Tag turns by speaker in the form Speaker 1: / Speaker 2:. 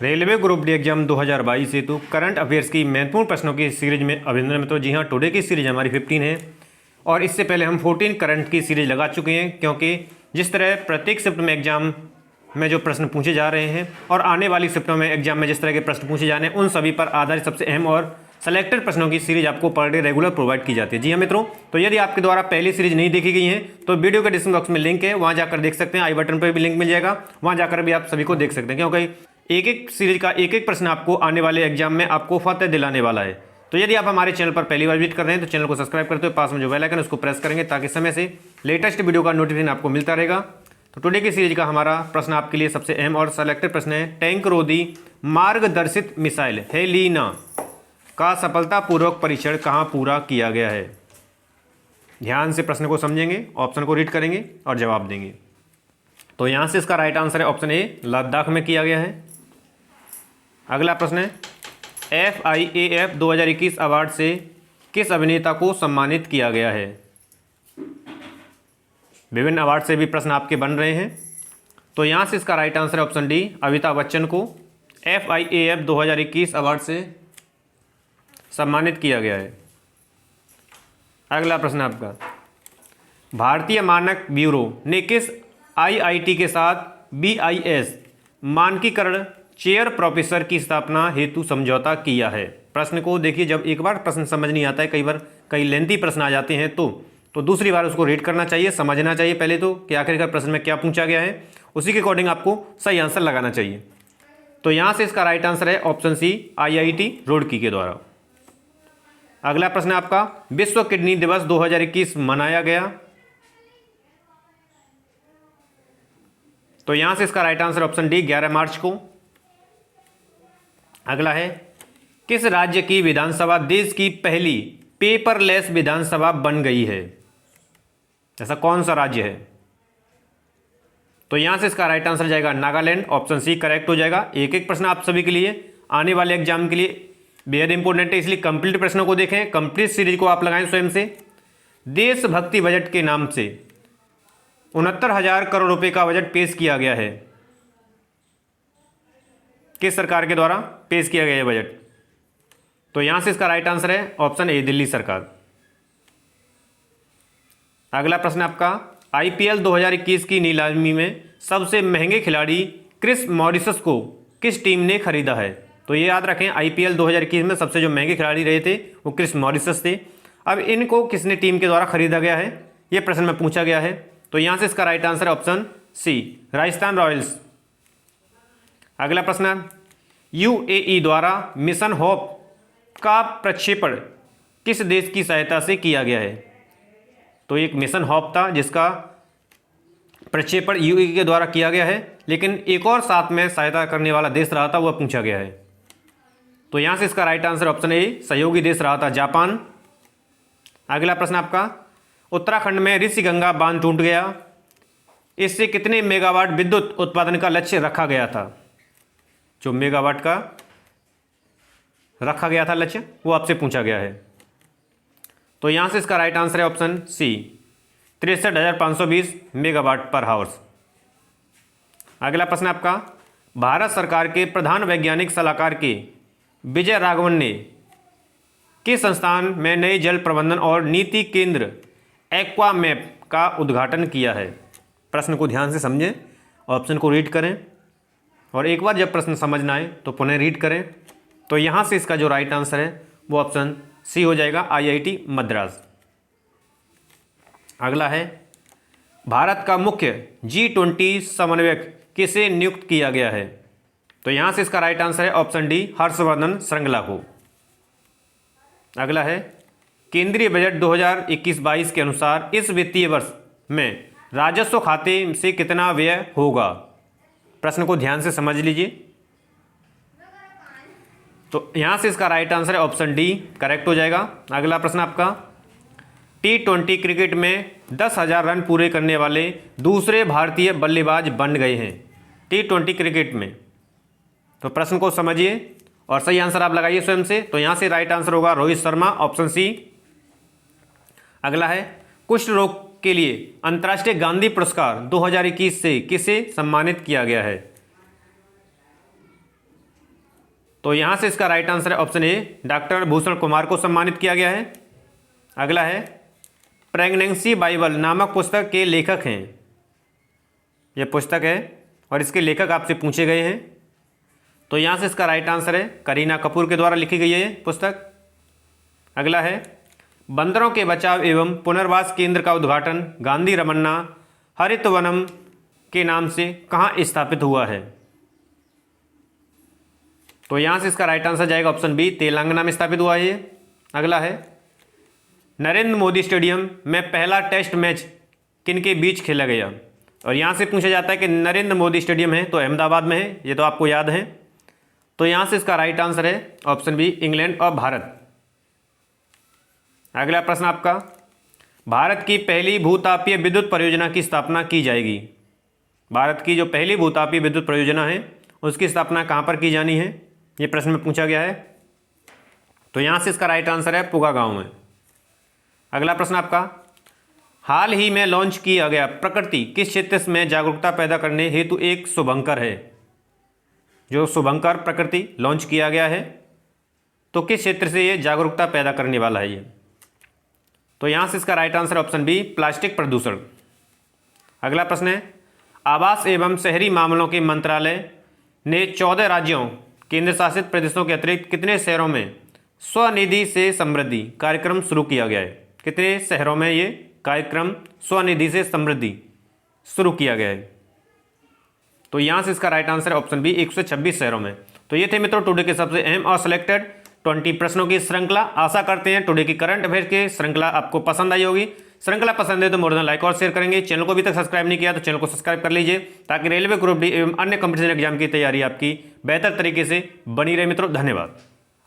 Speaker 1: Railway group D exam 2022 हेतु current affairs की महत्वपूर्ण प्रश्नों की सीरीज में अभिनंदन मित्रों। जी हाँ, टुडे की सीरीज हमारी 15 है और इससे पहले हम 14 करंट की सीरीज लगा चुके हैं, क्योंकि जिस तरह प्रत्येक शिफ्ट में एग्जाम में जो प्रश्न पूछे जा रहे हैं और आने वाली शिफ्टों में एग्जाम में जिस तरह के प्रश्न पूछे जाने हैं, उन सभी पर आधारित सबसे अहम और सेलेक्टेड प्रश्नों की सीरीज आपको पर डे रेगुलर प्रोवाइड की जाती है। जी हाँ मित्रों, तो यदि आपके द्वारा पहली सीरीज नहीं देखी गई है तो वीडियो के डिस्क्रिप्शन बॉक्स में लिंक है, वहां जाकर देख सकते हैं। आई बटन पर भी लिंक मिल जाएगा, वहां जाकर भी आप सभी को देख सकते हैं, क्योंकि एक एक सीरीज का एक एक प्रश्न आपको आने वाले एग्जाम में आपको फतह दिलाने वाला है। तो यदि आप हमारे चैनल पर पहली बार विजिट कर रहे हैं तो चैनल को सब्सक्राइब करते हुए पास में जो बेल आइकन है उसको प्रेस करेंगे, ताकि समय से लेटेस्ट वीडियो का नोटिफिकेशन आपको मिलता रहेगा। तो टुडे की सीरीज का हमारा प्रश्न आपके लिए सबसे अहम और सेलेक्टेड प्रश्न है, टैंक रोधी मार्गदर्शित मिसाइल हेलिना का सफलतापूर्वक परीक्षण कहाँ पूरा किया गया है। ध्यान से प्रश्न को समझेंगे, ऑप्शन को रीड करेंगे और जवाब देंगे। तो यहाँ से इसका राइट आंसर है ऑप्शन ए, लद्दाख में किया गया है। अगला प्रश्न है, FIAF 2021 अवार्ड से किस अभिनेता को सम्मानित किया गया है। विभिन्न अवार्ड से भी प्रश्न आपके बन रहे हैं, तो यहाँ से इसका राइट आंसर है ऑप्शन डी, अमिताभ बच्चन को FIAF 2021 अवार्ड से सम्मानित किया गया है। अगला प्रश्न आपका, भारतीय मानक ब्यूरो ने किस IIT के साथ BIS मानकीकरण चेयर प्रोफेसर की स्थापना हेतु समझौता किया है। प्रश्न को देखिए, जब एक बार प्रश्न समझ नहीं आता है, कई बार कई लेंथी प्रश्न आ जाते हैं, तो दूसरी बार उसको रीड करना चाहिए, समझना चाहिए पहले तो कि आखिरकार प्रश्न में क्या पूछा गया है, उसी के अकॉर्डिंग आपको सही आंसर लगाना चाहिए। तो यहाँ से इसका राइट आंसर है ऑप्शन सी, IIT रुड़की के द्वारा। अगला प्रश्न आपका, विश्व किडनी दिवस 2021 मनाया गया। तो यहाँ से इसका राइट आंसर ऑप्शन डी, 11 मार्च को। अगला है, किस राज्य की विधानसभा देश की पहली पेपरलेस विधानसभा बन गई है। ऐसा कौन सा राज्य है। तो यहां से इसका राइट आंसर जाएगा नागालैंड, ऑप्शन सी करेक्ट हो जाएगा। एक एक प्रश्न आप सभी के लिए आने वाले एग्जाम के लिए बेहद इंपॉर्टेंट है, इसलिए कंप्लीट प्रश्नों को देखें, कंप्लीट सीरीज को आप लगाएं स्वयं से। देशभक्ति बजट के नाम से 69,000 करोड़ रुपए का बजट पेश किया गया है। किस सरकार के द्वारा पेश किया गया है बजट। तो यहां से इसका राइट आंसर है ऑप्शन ए, दिल्ली सरकार। अगला प्रश्न आपका, IPL 2021 की नीलामी में सबसे महंगे खिलाड़ी क्रिस मॉरिस को किस टीम ने खरीदा है। तो ये याद रखें, IPL 2021 में सबसे जो महंगे खिलाड़ी रहे थे वो क्रिस मॉरिस थे। अब इनको किसने टीम के द्वारा खरीदा गया है, ये प्रश्न में पूछा गया है। तो यहां से इसका राइट आंसर है ऑप्शन सी, राजस्थान रॉयल्स। अगला प्रश्न, UAE द्वारा मिशन होप का प्रक्षेपण किस देश की सहायता से किया गया है। तो एक मिशन होप था जिसका प्रक्षेपण UAE के द्वारा किया गया है, लेकिन एक और साथ में सहायता करने वाला देश रहा था, वह पूछा गया है। तो यहां से इसका राइट आंसर ऑप्शन ए, सहयोगी देश रहा था जापान। अगला प्रश्न आपका, उत्तराखंड में ऋषिगंगा बांध टूट गया, इससे कितने मेगावाट विद्युत उत्पादन का लक्ष्य रखा गया था। जो मेगावाट का रखा गया था लक्ष्य, वो आपसे पूछा गया है। तो यहां से इसका राइट आंसर है ऑप्शन सी, 63,520 मेगावाट पर हावर्स। अगला प्रश्न आपका, भारत सरकार के प्रधान वैज्ञानिक सलाहकार के विजय राघवन ने किस संस्थान में नए जल प्रबंधन और नीति केंद्र एक्वामैप का उद्घाटन किया है। प्रश्न को ध्यान से समझें, ऑप्शन को रीड करें और एक बार जब प्रश्न समझ ना आए तो पुनः रीड करें। तो यहाँ से इसका जो राइट आंसर है वो ऑप्शन सी हो जाएगा, IIT मद्रास। अगला है, भारत का मुख्य G20 समन्वयक किसे नियुक्त किया गया है। तो यहाँ से इसका राइट आंसर है ऑप्शन डी, हर्षवर्धन श्रृंगला को। अगला है, केंद्रीय बजट 2021-22 के अनुसार इस वित्तीय वर्ष में राजस्व खाते से कितना व्यय होगा। प्रश्न को ध्यान से समझ लीजिए। तो यहां से इसका राइट आंसर है ऑप्शन डी, करेक्ट हो जाएगा। अगला प्रश्न आपका, T20 क्रिकेट में 10,000 रन पूरे करने वाले दूसरे भारतीय बल्लेबाज बन गए हैं T20 क्रिकेट में। तो प्रश्न को समझिए और सही आंसर आप लगाइए स्वयं से। तो यहां से राइट आंसर होगा रोहित शर्मा, ऑप्शन सी। अगला है, कुष्ठ रोग के लिए अंतर्राष्ट्रीय गांधी पुरस्कार 2021 से किसे सम्मानित किया गया है। तो यहाँ से इसका राइट आंसर है option A, doctor Bhushan Kumar को सम्मानित किया गया है। अगला है प्रेगनेंसी बाइबल नामक पुस्तक के लेखक हैं। यह पुस्तक है और इसके लेखक आपसे पूछे गए हैं। तो यहाँ से इसका राइट आंसर है करीना कपूर के द्वारा लिखी गई है ये पुस्तक। अगला है बंदरों के बचाव एवं पुनर्वास केंद्र का उद्घाटन गांधी रमन्ना हरित वनम के नाम से कहाँ स्थापित हुआ है। तो यहाँ से इसका राइट आंसर जाएगा ऑप्शन बी, तेलंगाना में स्थापित हुआ है ये। अगला है नरेंद्र मोदी स्टेडियम में पहला टेस्ट मैच किनके बीच खेला गया। और यहाँ से पूछा जाता है कि नरेंद्र मोदी स्टेडियम है तो अहमदाबाद में है, ये तो आपको याद है। तो यहाँ से इसका राइट आंसर है ऑप्शन बी, इंग्लैंड और भारत। अगला प्रश्न आपका, भारत की पहली भूतापीय विद्युत परियोजना की स्थापना की जाएगी। भारत की जो पहली भूतापीय विद्युत परियोजना है उसकी स्थापना कहाँ पर की जानी है, ये प्रश्न में पूछा गया है। तो यहाँ से इसका राइट आंसर है पुगा गांव में। अगला प्रश्न आपका, हाल ही में लॉन्च किया गया प्रकृति किस क्षेत्र में जागरूकता पैदा करने हेतु एक शुभंकर है। जो शुभंकर प्रकृति लॉन्च किया गया है तो किस क्षेत्र से ये जागरूकता पैदा करने वाला है ये। तो यहाँ से इसका right answer option B, plastic प्रदूषण। अगला प्रश्न है, आवास एवं शहरी मामलों के मंत्रालय ने 14 राज्यों केंद्र शासित प्रदेशों के अतिरिक्त कितने शहरों में स्वनिधि से समृद्धि कार्यक्रम शुरू किया गया है। कितने शहरों में ये कार्यक्रम स्वनिधि से समृद्धि शुरू किया गया है। तो यहाँ से इसका राइट आंसर ऑप्शन बी, 126 शहरों में। तो ये थे मित्रों टुडे के सबसे अहम और सिलेक्टेड 20 प्रश्नों की श्रृंखला। आशा करते हैं टुडे की करंट अफेयर की श्रृंखला आपको पसंद आई होगी। श्रृंखला पसंद है तो मोर देन लाइक और शेयर करेंगे। चैनल को अभी तक सब्सक्राइब नहीं किया तो चैनल को सब्सक्राइब कर लीजिए ताकि रेलवे ग्रुप डी एवं अन्य कंपटीशन एग्जाम की तैयारी आपकी बेहतर तरीके से बनी रहे। मित्रों धन्यवाद।